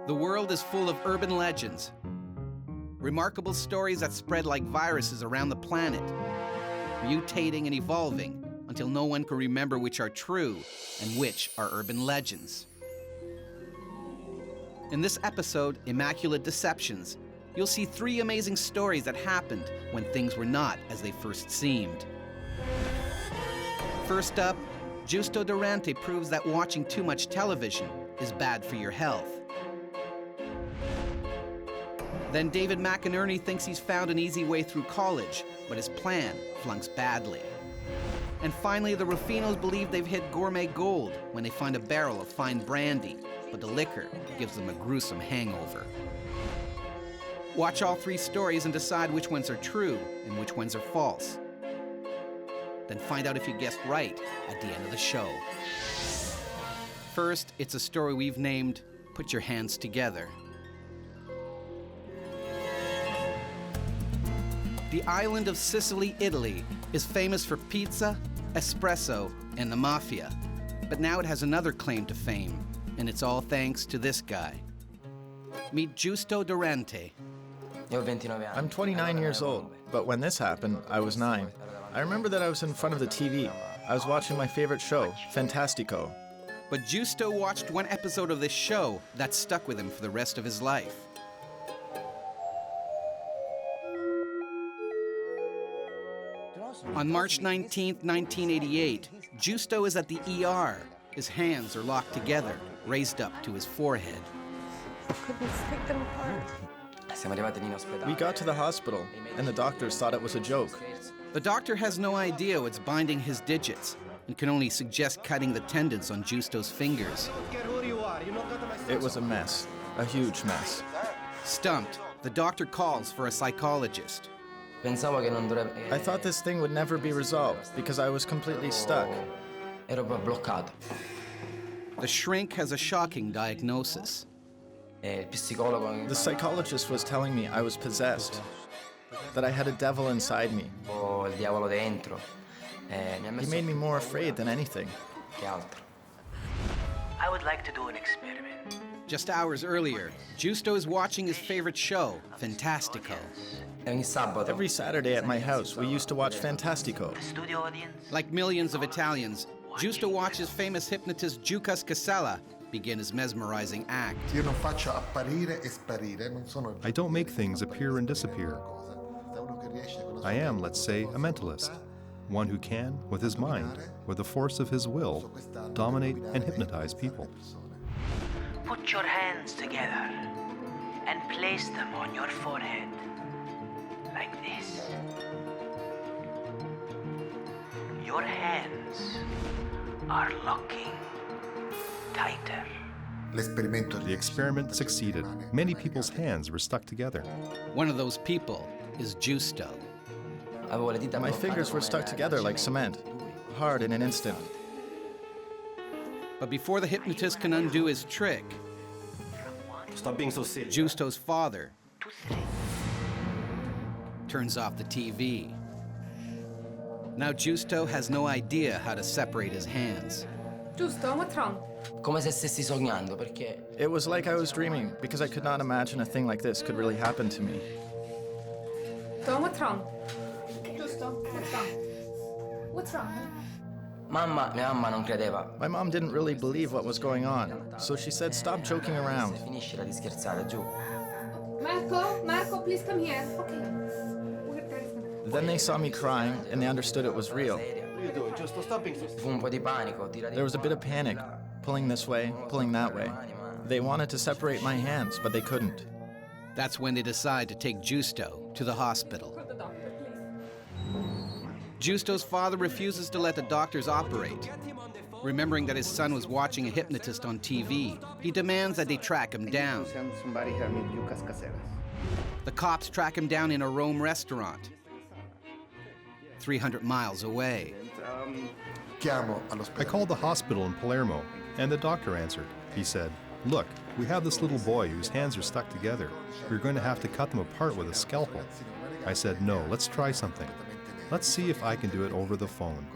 The world is full of urban legends, remarkable stories that spread like viruses around the planet, mutating and evolving until no one can remember which are true and which are urban legends. In this episode, Immaculate Deceptions, you'll see 3 amazing stories that happened when things were not as they first seemed. First up, Giusto Durante proves that watching too much television is bad for your health. Then David McInerney thinks he's found an easy way through college, but his plan flunks badly. And finally, the Ruffinos believe they've hit gourmet gold when they find a barrel of fine brandy, but the liquor gives them a gruesome hangover. Watch all 3 stories and decide which ones are true and which ones are false. Then find out if you guessed right at the end of the show. First, it's a story we've named Put Your Hands Together. The island of Sicily, Italy, is famous for pizza, espresso, and the mafia. But now it has another claim to fame, and it's all thanks to this guy. Meet Giusto Durante. I'm 29 years old, but when this happened, I was 9. I remember that I was in front of the TV. I was watching my favorite show, Fantastico. But Giusto watched one episode of this show that stuck with him for the rest of his life. On March 19, 1988, Giusto is at the ER. His hands are locked together, raised up to his forehead. Couldn't stick them apart. We got to the hospital, and the doctors thought it was a joke. The doctor has no idea what's binding his digits and can only suggest cutting the tendons on Giusto's fingers. It was a mess, a huge mess. Stumped, the doctor calls for a psychologist. I thought this thing would never be resolved because I was completely stuck. The shrink has a shocking diagnosis. The psychologist was telling me I was possessed, that I had a devil inside me. He made me more afraid than anything. I would like to do an experiment. Just hours earlier, Giusto is watching his favorite show, Fantastico. Every Saturday at my house, we used to watch Fantastico. The studio audience? Like millions of Italians, Giusto watches famous hypnotist Giucas Casella begin his mesmerizing act. I don't make things appear and disappear. I am, let's say, a mentalist, one who can, with his mind, with the force of his will, dominate and hypnotize people. Put your hands together and place them on your forehead, like this. Your hands are locking tighter. The experiment succeeded. Many people's hands were stuck together. One of those people is Giusto. My fingers were stuck together like cement, hard in an instant. But before the hypnotist can undo his trick, Stop being so silly. Giusto's father turns off the TV. Now Giusto has no idea how to separate his hands. Giusto, what's wrong? It was like I was dreaming because I could not imagine a thing like this could really happen to me. Giusto, what's wrong? Giusto, what's wrong? What's wrong? My mom didn't really believe what was going on, so she said stop joking around. Marco, please come here. Okay. Then they saw me crying and they understood it was real. What are you doing? Just stop being so silly. There was a bit of panic, pulling this way, pulling that way. They wanted to separate my hands, but they couldn't. That's when they decide to take Giusto to the hospital. Giusto's father refuses to let the doctors operate. Remembering that his son was watching a hypnotist on TV, he demands that they track him down. The cops track him down in a Rome restaurant, 300 miles away. I called the hospital in Palermo, and the doctor answered. He said, "Look, we have this little boy whose hands are stuck together. We're going to have to cut them apart with a scalpel." I said, "No, let's try something. Let's see if I can do it over the phone."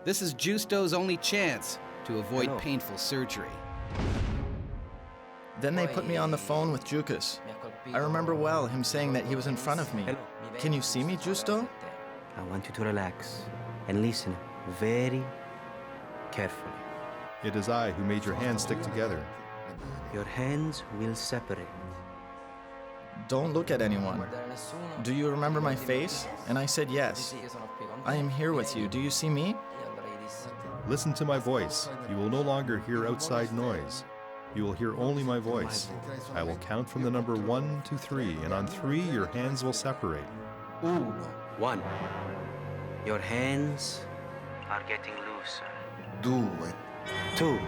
This is Giusto's only chance to avoid painful surgery. Then they put me on the phone with Jukas. I remember well him saying that he was in front of me. Can you see me, Justo? I want you to relax and listen very carefully. It is I who made your hands stick together. Your hands will separate. Don't look at anyone. Do you remember my face? And I said yes. I am here with you. Do you see me? Listen to my voice. You will no longer hear outside noise. You will hear only my voice. I will count from the number 1 to 3, and on 3 your hands will separate. 1. Your hands are getting looser. 2.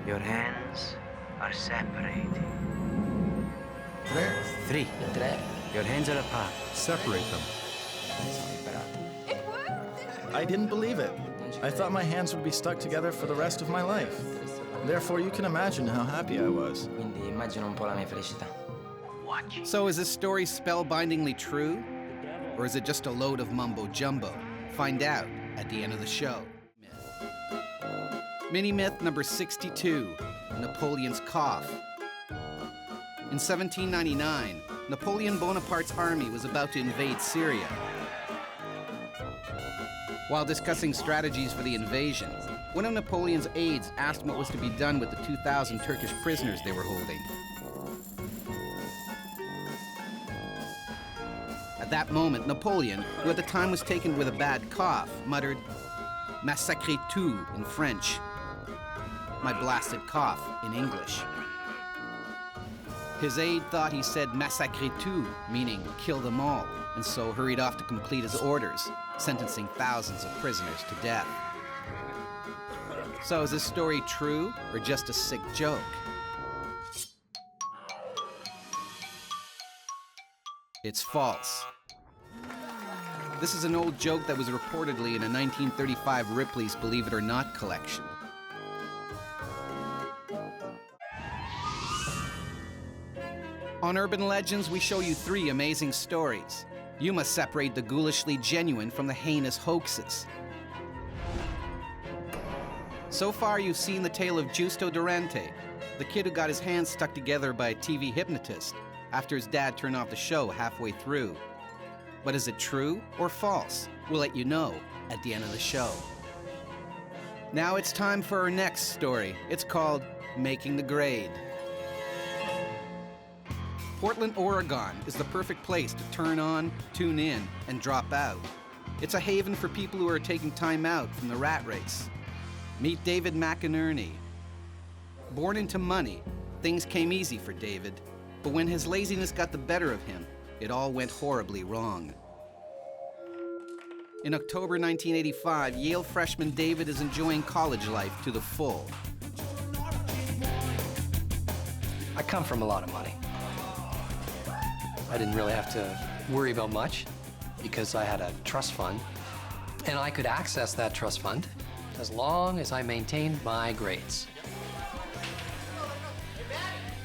Your hands are separating. 3. Your hands are apart. Separate them. It worked! I didn't believe it. I thought my hands would be stuck together for the rest of my life. Therefore, you can imagine how happy I was. Quindi immagina un po' la mia felicità. Watch. So is this story spellbindingly true? Or is it just a load of mumbo-jumbo? Find out at the end of the show. Mini-myth number 62, Napoleon's cough. In 1799, Napoleon Bonaparte's army was about to invade Syria. While discussing strategies for the invasion, one of Napoleon's aides asked what was to be done with the 2,000 Turkish prisoners they were holding. At that moment, Napoleon, who at the time was taken with a bad cough, muttered, "Massacrez-tout" in French. My blasted cough in English. His aide thought he said "massacrez-tout," meaning kill them all, and so hurried off to complete his orders, sentencing thousands of prisoners to death. So is this story true or just a sick joke? It's false. This is an old joke that was reportedly in a 1935 Ripley's Believe It or Not collection. On Urban Legends, we show you 3 amazing stories. You must separate the ghoulishly genuine from the heinous hoaxes. So far, you've seen the tale of Justo Durante, the kid who got his hands stuck together by a TV hypnotist after his dad turned off the show halfway through. But is it true or false? We'll let you know at the end of the show. Now it's time for our next story. It's called Making the Grade. Portland, Oregon is the perfect place to turn on, tune in, and drop out. It's a haven for people who are taking time out from the rat race. Meet David McInerney. Born into money, things came easy for David, but when his laziness got the better of him, it all went horribly wrong. In October 1985, Yale freshman David is enjoying college life to the full. I come from a lot of money. I didn't really have to worry about much because I had a trust fund, and I could access that trust fund as long as I maintained my grades.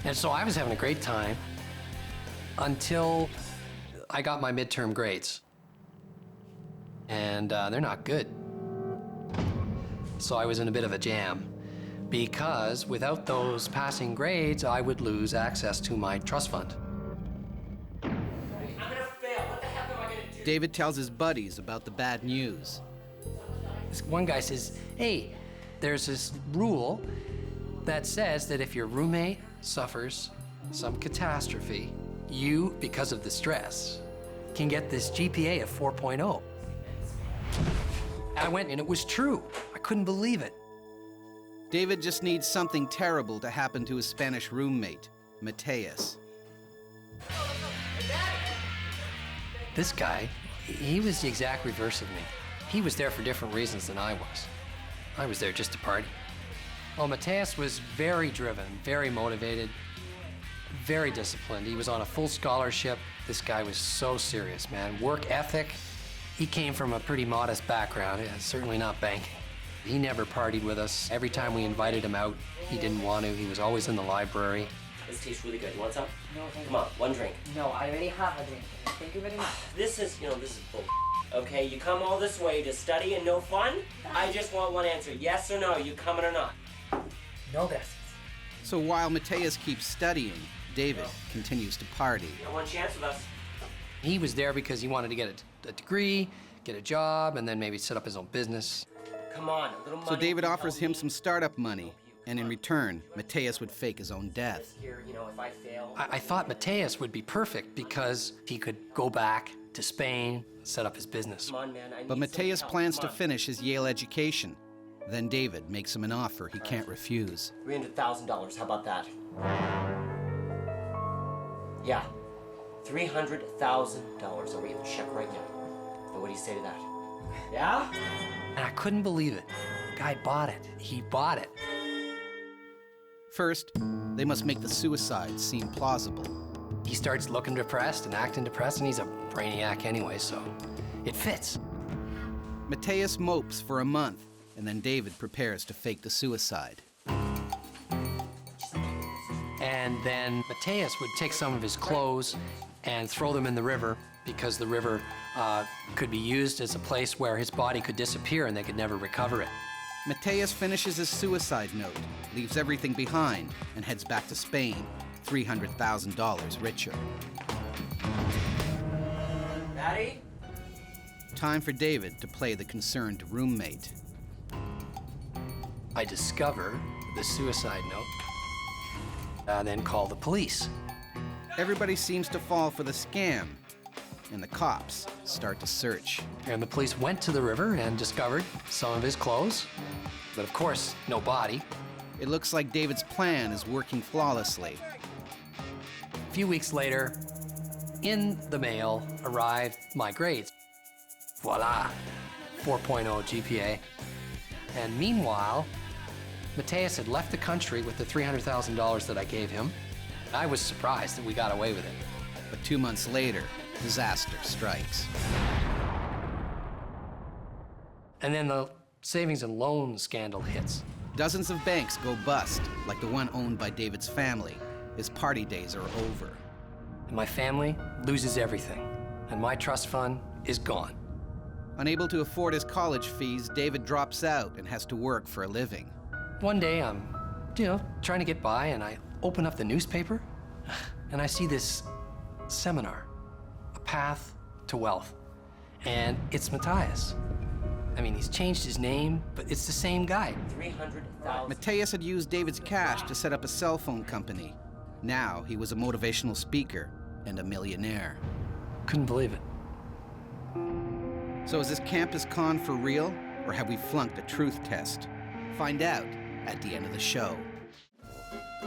And so I was having a great time until I got my midterm grades. And they're not good. So I was in a bit of a jam because without those passing grades, I would lose access to my trust fund. David tells his buddies about the bad news. This one guy says, hey, there's this rule that says that if your roommate suffers some catastrophe, you, because of the stress, can get this GPA of 4.0. I went and it was true. I couldn't believe it. David just needs something terrible to happen to his Spanish roommate, Mateus. This guy, he was the exact reverse of me. He was there for different reasons than I was. I was there just to party. Well, Mateus was very driven, very motivated, very disciplined. He was on a full scholarship. This guy was so serious, man. Work ethic. He came from a pretty modest background, certainly not banking. He never partied with us. Every time we invited him out, he didn't want to. He was always in the library. This tastes really good. You want some? No, thank Come on, one drink. No, I already have a drink. Thank you very much. This is bull. Okay, you come all this way to study and no fun? I just want one answer. Yes or no, you coming or not? No, gracias. So while Mateus keeps studying, David continues to party. One chance with us. He was there because he wanted to get a degree, get a job, and then maybe set up his own business. Come on, a little money. So David will offers help him me. some startup money, and in return, Mateus would fake his own death. Here, you know, if I fail. I thought Mateus would be perfect because he could go back to Spain, set up his business. Come on, man. I need But some Mateus help. plans Come to on. finish his Yale education. Then David makes him an offer he can't refuse. $300,000. How about that? Yeah, $300,000. I'll read the check right now. And what do you say to that? Yeah? And I couldn't believe it. Guy bought it. He bought it. First, they must make the suicide seem plausible. He starts looking depressed and acting depressed, and he's a brainiac anyway, so it fits. Mateus mopes for a month, and then David prepares to fake the suicide. And then Mateus would take some of his clothes and throw them in the river because the river could be used as a place where his body could disappear and they could never recover it. Mateus finishes his suicide note, leaves everything behind, and heads back to Spain, $300,000 richer. Daddy? Time for David to play the concerned roommate. I discover the suicide note, then call the police. Everybody seems to fall for the scam, and the cops start to search. And the police went to the river and discovered some of his clothes, but of course, no body. It looks like David's plan is working flawlessly. A few weeks later, in the mail arrived my grades. Voila, 4.0 GPA. And meanwhile, Mateus had left the country with the $300,000 that I gave him. I was surprised that we got away with it. But 2 months later, disaster strikes. And then the savings and loan scandal hits. Dozens of banks go bust, like the one owned by David's family. His party days are over. And my family loses everything. And my trust fund is gone. Unable to afford his college fees, David drops out and has to work for a living. One day I'm, trying to get by, and I open up the newspaper, and I see this seminar, A Path to Wealth. And it's Mateus. I mean, he's changed his name, but it's the same guy. $300,000. Mateus had used David's cash to set up a cell phone company. Now he was a motivational speaker and a millionaire. Couldn't believe it. So is this campus con for real, or have we flunked a truth test? Find out at the end of the show.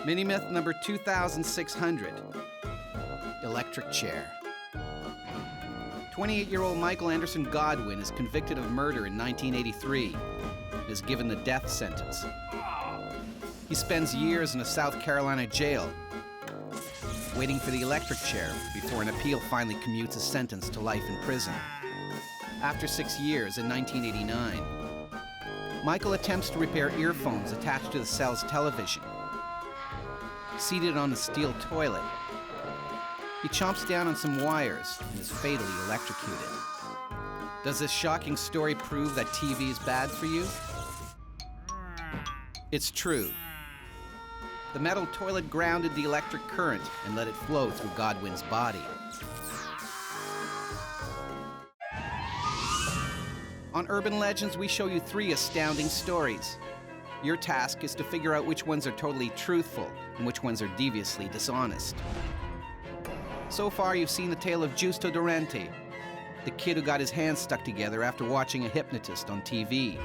Mini-myth number 2600, electric chair. 28-year-old Michael Anderson Godwin is convicted of murder in 1983 and is given the death sentence. He spends years in a South Carolina jail, waiting for the electric chair before an appeal finally commutes his sentence to life in prison. After 6 years, in 1989, Michael attempts to repair earphones attached to the cell's television. Seated on a steel toilet, he chomps down on some wires and is fatally electrocuted. Does this shocking story prove that TV is bad for you? It's true. The metal toilet grounded the electric current and let it flow through Godwin's body. On Urban Legends, we show you 3 astounding stories. Your task is to figure out which ones are totally truthful and which ones are deviously dishonest. So far, you've seen the tale of Giusto Durante, the kid who got his hands stuck together after watching a hypnotist on TV.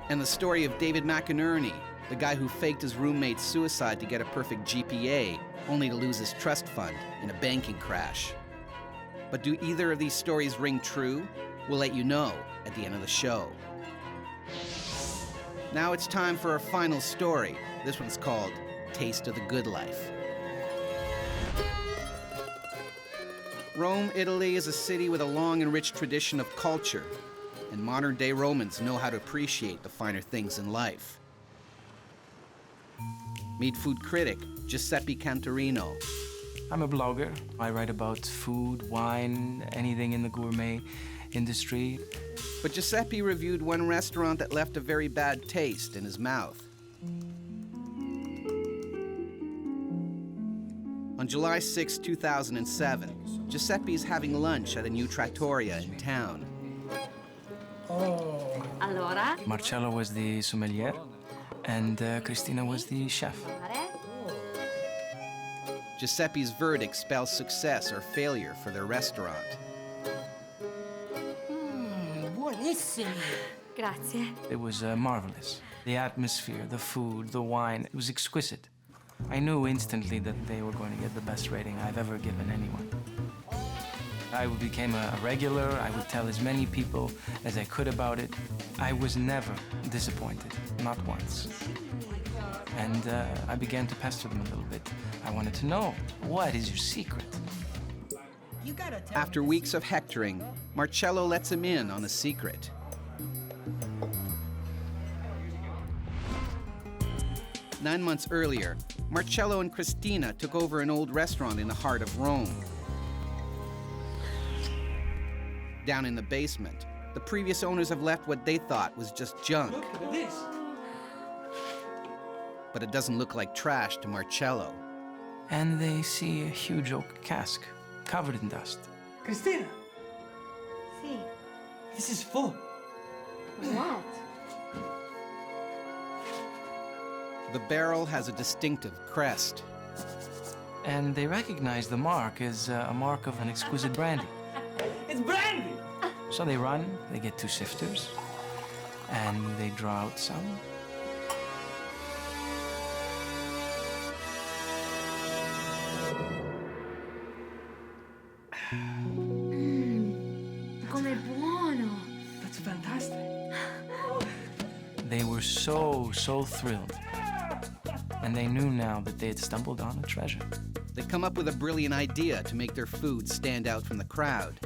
And the story of David McInerney, the guy who faked his roommate's suicide to get a perfect GPA, only to lose his trust fund in a banking crash. But do either of these stories ring true? We'll let you know at the end of the show. Now it's time for our final story. This one's called Taste of the Good Life. Rome, Italy is a city with a long and rich tradition of culture, and modern-day Romans know how to appreciate the finer things in life. Meet food critic Giuseppe Cantorino. I'm a blogger. I write about food, wine, anything in the gourmet industry. But Giuseppe reviewed one restaurant that left a very bad taste in his mouth. On July 6, 2007, Giuseppe's having lunch at a new trattoria in town. Allora? Marcello was the sommelier, and Cristina was the chef. Giuseppe's verdict spells success or failure for their restaurant. Buonissimi. Grazie. It was marvelous. The atmosphere, the food, the wine, it was exquisite. I knew instantly that they were going to get the best rating I've ever given anyone. I became a regular. I would tell as many people as I could about it. I was never disappointed, not once. And I began to pester them a little bit. I wanted to know, what is your secret? After weeks of hectoring, Marcello lets him in on a secret. Nine months earlier, Marcello and Cristina took over an old restaurant in the heart of Rome. Down in the basement, the previous owners have left what they thought was just junk. Look at this. But it doesn't look like trash to Marcello. And they see a huge oak cask covered in dust. Cristina, Sì. this is full. What? The barrel has a distinctive crest. And they recognize the mark as a mark of an exquisite brandy. It's brandy. So they run, they get two sifters, and they draw out some. Com'è buono. That's fantastic. They were so thrilled. And they knew now that they had stumbled on a treasure. They come up with a brilliant idea to make their food stand out from the crowd.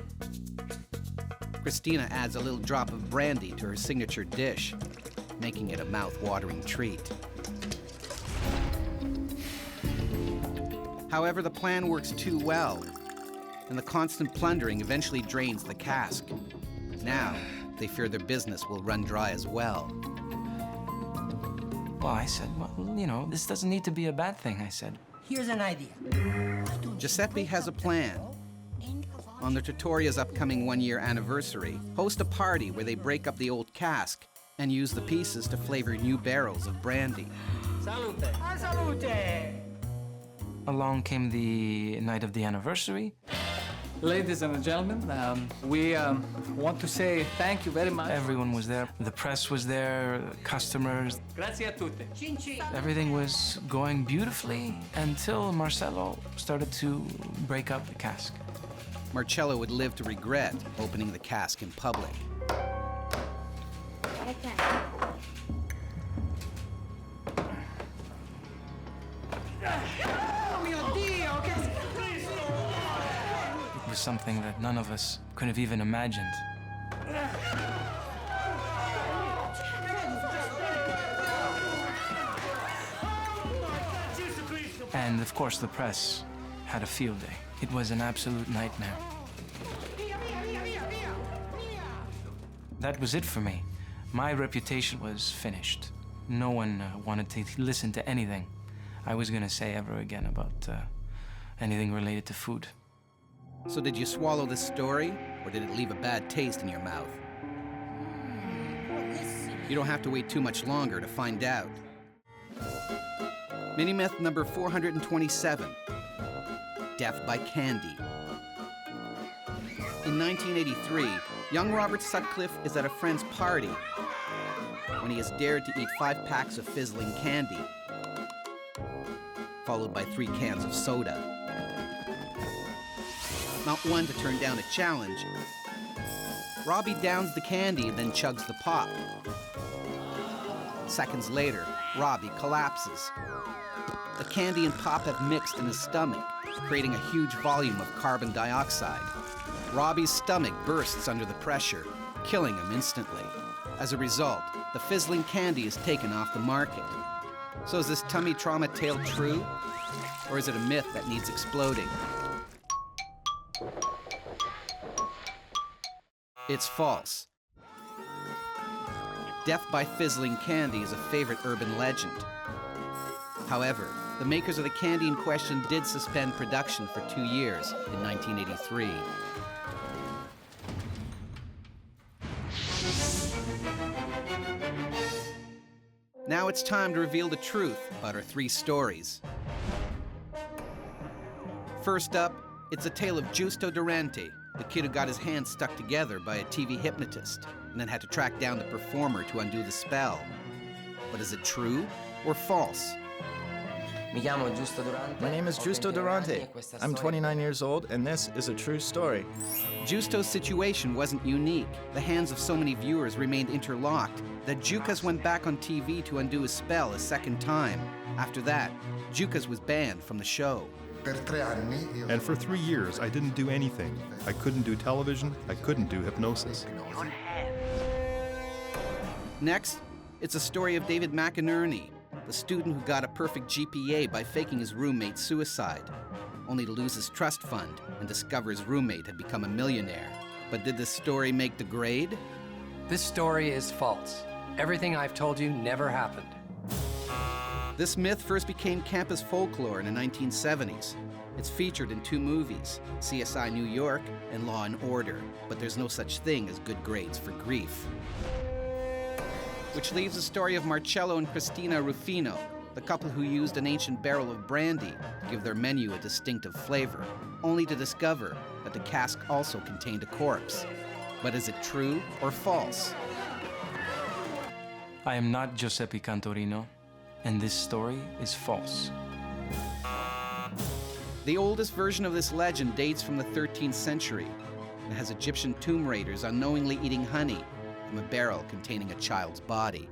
Cristina adds a little drop of brandy to her signature dish, making it a mouth-watering treat. However, the plan works too well, and the constant plundering eventually drains the cask. Now, they fear their business will run dry as well. Well, I said, well, you know, this doesn't need to be a bad thing, I said. Here's an idea. Giuseppe has a plan. On the trattoria's upcoming one-year anniversary, host a party where they break up the old cask and use the pieces to flavor new barrels of brandy. Salute. Salute. Along came the night of the anniversary. Ladies and gentlemen, we want to say thank you very much. Everyone was there. The press was there, customers. Grazie a tutti. Everything was going beautifully until Marcello started to break up the cask. Marcello would live to regret opening the cask in public. It was something that none of us could have even imagined. And of course, the press had a field day. It was an absolute nightmare. That was it for me. My reputation was finished. No one wanted to listen to anything I was going to say ever again about anything related to food. So did you swallow this story, or did it leave a bad taste in your mouth? You don't have to wait too much longer to find out. Mini-myth number 427, death by candy. In 1983, young Robert Sutcliffe is at a friend's party when he is dared to eat 5 packs of fizzling candy, followed by 3 cans of soda. Not one to turn down a challenge, Robbie downs the candy and then chugs the pop. Seconds later, Robbie collapses. The candy and pop have mixed in his stomach, creating a huge volume of carbon dioxide. Robbie's stomach bursts under the pressure, killing him instantly. As a result, the fizzling candy is taken off the market. So is this tummy trauma tale true? Or is it a myth that needs exploding? It's false. Death by fizzling candy is a favorite urban legend. However, the makers of the candy in question did suspend production for 2 years in 1983. Now it's time to reveal the truth about our 3 stories. First up, it's a tale of Giusto Durante, the kid who got his hands stuck together by a TV hypnotist and then had to track down the performer to undo the spell. But is it true or false? My name is Giusto Durante. I'm 29 years old, and this is a true story. Giusto's situation wasn't unique. The hands of so many viewers remained interlocked that Giucas went back on TV to undo his spell a second time. After that, Giucas was banned from the show. And for 3 years, I didn't do anything. I couldn't do television, I couldn't do hypnosis. Next, it's a story of David McInerney, the student who got a perfect GPA by faking his roommate's suicide, only to lose his trust fund and discover his roommate had become a millionaire. But did this story make the grade? This story is false. Everything I've told you never happened. This myth first became campus folklore in the 1970s. It's featured in 2 movies, CSI New York and Law and Order, but there's no such thing as good grades for grief. Which leaves the story of Marcello and Cristina Rufino, the couple who used an ancient barrel of brandy to give their menu a distinctive flavor, only to discover that the cask also contained a corpse. But is it true or false? I am not Giuseppe Cantorino, and this story is false. The oldest version of this legend dates from the 13th century and has Egyptian tomb raiders unknowingly eating honey from a barrel containing a child's body.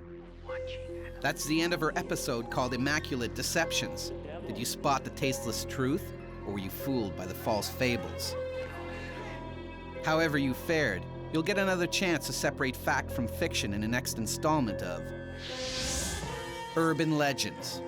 That's the end of our episode called Immaculate Deceptions. Did you spot the tasteless truth, or were you fooled by the false fables? However you fared, you'll get another chance to separate fact from fiction in the next installment of Urban Legends.